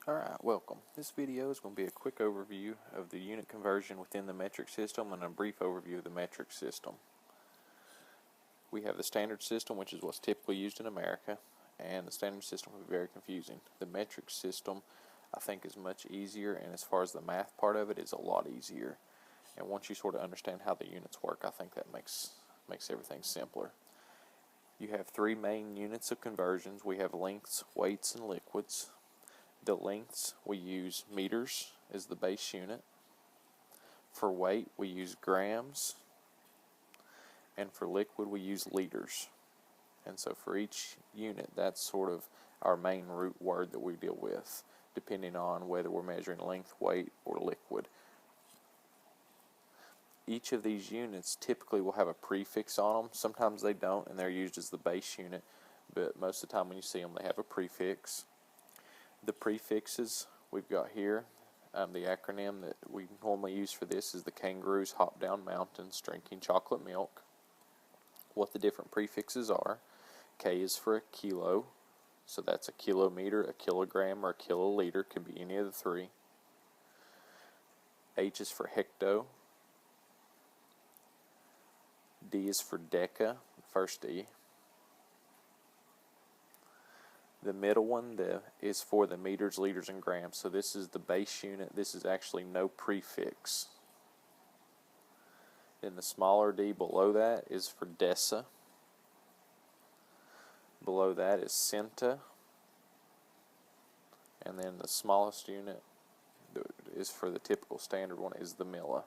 Alright, welcome. This video is going to be a quick overview of the unit conversion within the metric system and a brief overview of the metric system. We have the standard system, which is what's typically used in America, and the standard system will be very confusing. The metric system, I think, is much easier, and as far as the math part of it, is a lot easier. And once you sort of understand how the units work, I think that makes everything simpler. You have three main units of conversions. We have lengths, weights, and liquids. The lengths, we use meters as the base unit. For weight, we use grams. And for liquid, we use liters. And so for each unit, that's sort of our main root word that we deal with, depending on whether we're measuring length, weight, or liquid. Each of these units typically will have a prefix on them. Sometimes they don't, and they're used as the base unit, but most of the time when you see them, they have a prefix. The prefixes we've got here, the acronym that we normally use for this is the kangaroos hop down mountains drinking chocolate milk. What the different prefixes are: K is for a kilo, so that's a kilometer, a kilogram, or a kiloliter, could be any of the three. H is for hecto. D is for deca, first D. The middle one is for the meters, liters, and grams. So this is the base unit. This is actually no prefix. Then the smaller d below that is for deci. Below that is centa. And then the smallest unit is for the typical standard one is the milli.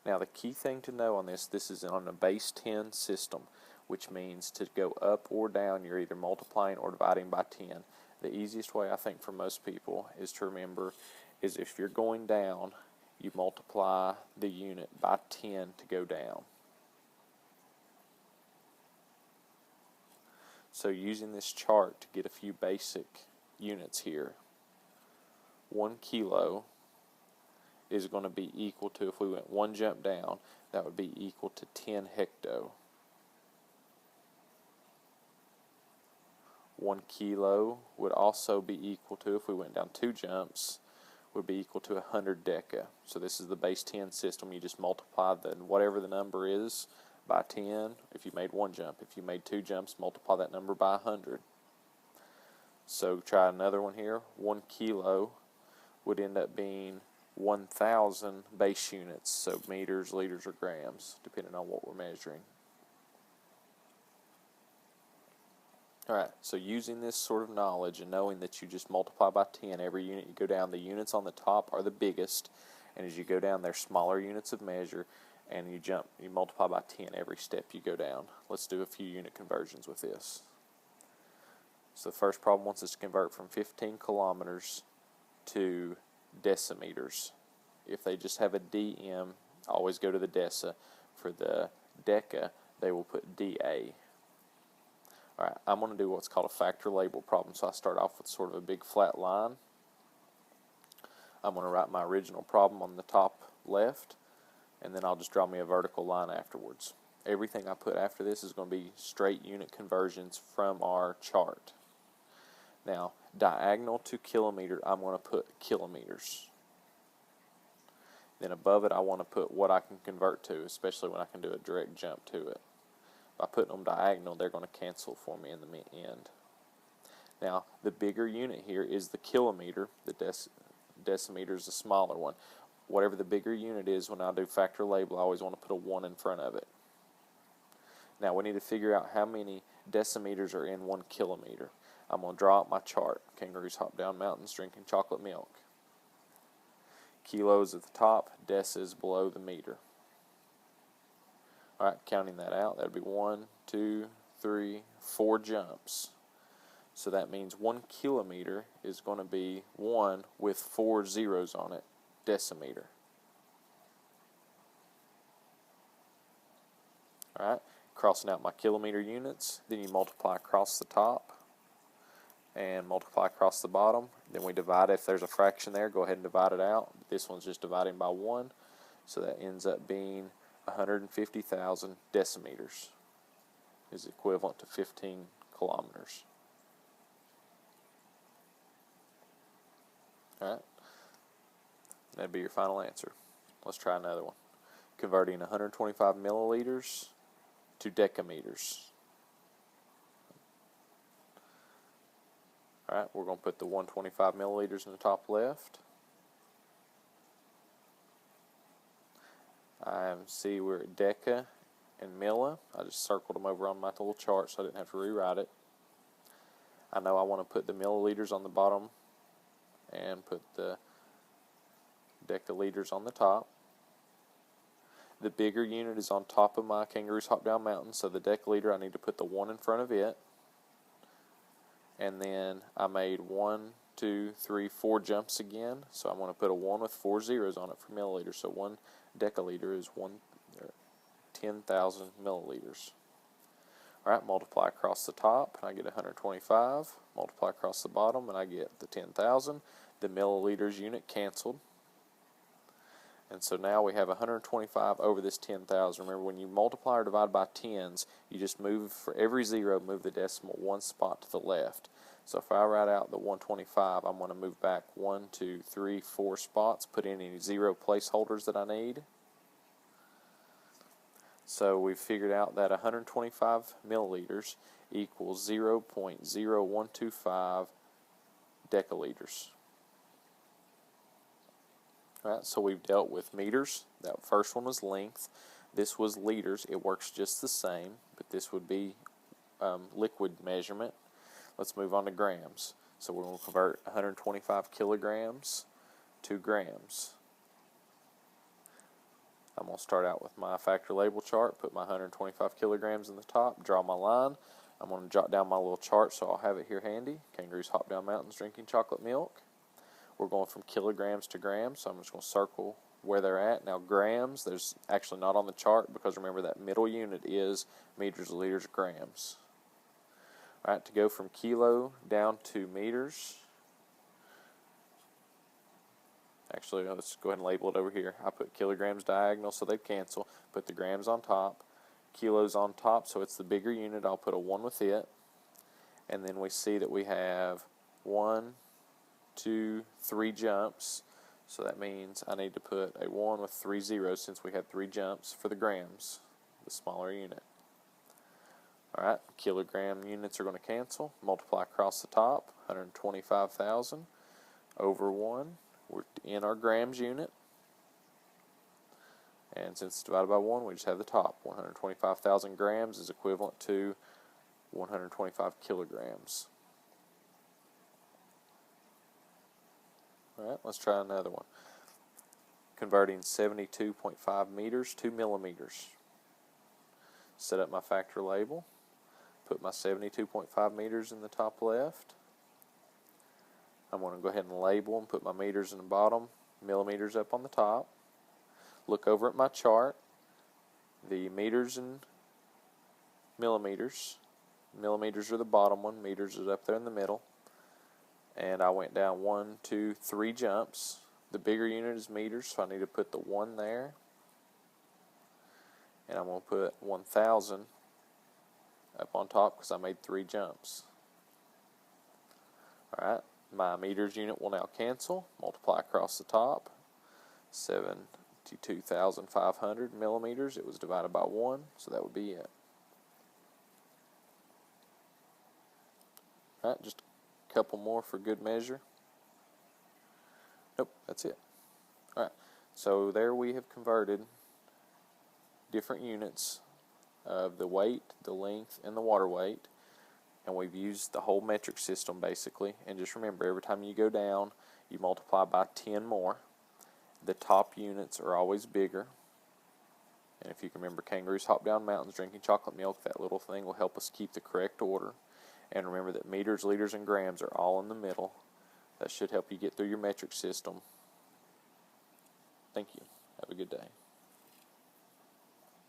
Now the key thing to know on this is on a base 10 system, which means to go up or down, you're either multiplying or dividing by 10. The easiest way, I think, for most people is to remember is if you're going down, you multiply the unit by 10 to go down. So using this chart to get a few basic units here, 1 kilo is going to be equal to, if we went one jump down, that would be equal to 10 hecto. 1 kilo would also be equal to, if we went down two jumps, would be equal to 100 deca. So this is the base 10 system. You just multiply whatever the number is by 10 if you made one jump. If you made two jumps, multiply that number by 100. So try another one here. 1 kilo would end up being 1,000 base units, so meters, liters, or grams, depending on what we're measuring. Alright, so using this sort of knowledge and knowing that you just multiply by 10 every unit you go down, the units on the top are the biggest, and as you go down, they're smaller units of measure, and you multiply by 10 every step you go down. Let's do a few unit conversions with this. So the first problem wants us to convert from 15 kilometers to decimeters. If they just have a dm, always go to the deci. For the deca, they will put da. Alright, I'm going to do what's called a factor label problem, so I start off with sort of a big flat line. I'm going to write my original problem on the top left, and then I'll just draw me a vertical line afterwards. Everything I put after this is going to be straight unit conversions from our chart. Now, diagonal to kilometer, I'm going to put kilometers. Then above it, I want to put what I can convert to, especially when I can do a direct jump to it. By putting them diagonal, they're going to cancel for me in the end. Now, the bigger unit here is the kilometer. The decimeter is the smaller one. Whatever the bigger unit is, when I do factor label, I always want to put a 1 in front of it. Now, we need to figure out how many decimeters are in 1 kilometer. I'm going to draw out my chart. Kangaroos hop down mountains drinking chocolate milk. Kilos at the top, deci is below the meter. Alright, counting that out, that would be 1, 2, 3, 4 jumps. So that means 1 kilometer is going to be 1 with 4 zeros on it, decimeter. Alright, crossing out my kilometer units, then you multiply across the top and multiply across the bottom. Then we divide. If there's a fraction there, go ahead and divide it out. This one's just dividing by 1, so that ends up being 150,000 decimeters is equivalent to 15 kilometers. Alright, that'd be your final answer. Let's try another one. Converting 125 milliliters to decameters. Alright, we're going to put the 125 milliliters in the top left. See, we're at deca and milli. I just circled them over on my little chart so I didn't have to rewrite it. I know I want to put the milliliters on the bottom and put the decaliters on the top. The bigger unit is on top of my Kangaroos Hop Down Mountain, so the decaliter, I need to put the 1 in front of it. And then I made 1, 2, 3, 4 jumps again, so I'm going to put a 1 with 4 zeros on it for milliliters. So 1 decaliter is 10,000 milliliters. Alright, multiply across the top, and I get 125. Multiply across the bottom, and I get the 10,000. The milliliters unit canceled. And so now we have 125 over this 10,000. Remember, when you multiply or divide by tens, you just move, for every zero, move the decimal 1 spot to the left. So if I write out the 125, I'm going to move back 1, 2, 3, 4 spots, put in any zero placeholders that I need. So we've figured out that 125 milliliters equals 0.0125 decaliters. Alright, so we've dealt with meters. That first one was length. This was liters. It works just the same, but this would be liquid measurement. Let's move on to grams. So we're going to convert 125 kilograms to grams. I'm going to start out with my factor label chart, put my 125 kilograms in the top, draw my line. I'm going to jot down my little chart so I'll have it here handy. Kangaroos Hop Down Mountains drinking chocolate milk. We're going from kilograms to grams, so I'm just going to circle where they're at. Now grams, there's actually not on the chart because remember that middle unit is meters, liters, grams. Alright, to go from kilo down to meters, actually let's go ahead and label it over here. I put kilograms diagonal so they cancel, put the grams on top, kilos on top, so it's the bigger unit. I'll put a 1 with it, and then we see that we have 1, 2, 3 jumps, so that means I need to put a 1 with 3 zeros since we had 3 jumps for the grams, the smaller unit. Alright, kilogram units are going to cancel, multiply across the top, 125,000 over 1, we're in our grams unit, and since it's divided by 1, we just have the top. 125,000 grams is equivalent to 125 kilograms. Alright, let's try another one. Converting 72.5 meters to millimeters. Set up my factor label. Put my 72.5 meters in the top left. I'm going to go ahead and label and put my meters in the bottom, millimeters up on the top. Look over at my chart. The meters and millimeters. Millimeters are the bottom one, meters is up there in the middle. And I went down 1, 2, 3 jumps. The bigger unit is meters, so I need to put the 1 there. And I'm going to put 1,000 up on top because I made 3 jumps. Alright, my meters unit will now cancel. Multiply across the top. 72,500 millimeters. It was divided by 1, so that would be it. Alright, just a couple more for good measure. Nope, that's it. Alright, so there we have converted different units of the weight, the length, and the water weight, and we've used the whole metric system basically. And just remember, every time you go down, you multiply by 10 more. The top units are always bigger, and if you can remember Kangaroos Hop Down Mountains drinking chocolate milk, that little thing will help us keep the correct order. And remember that meters, liters, and grams are all in the middle. That should help you get through your metric system. Thank you. Have a good day.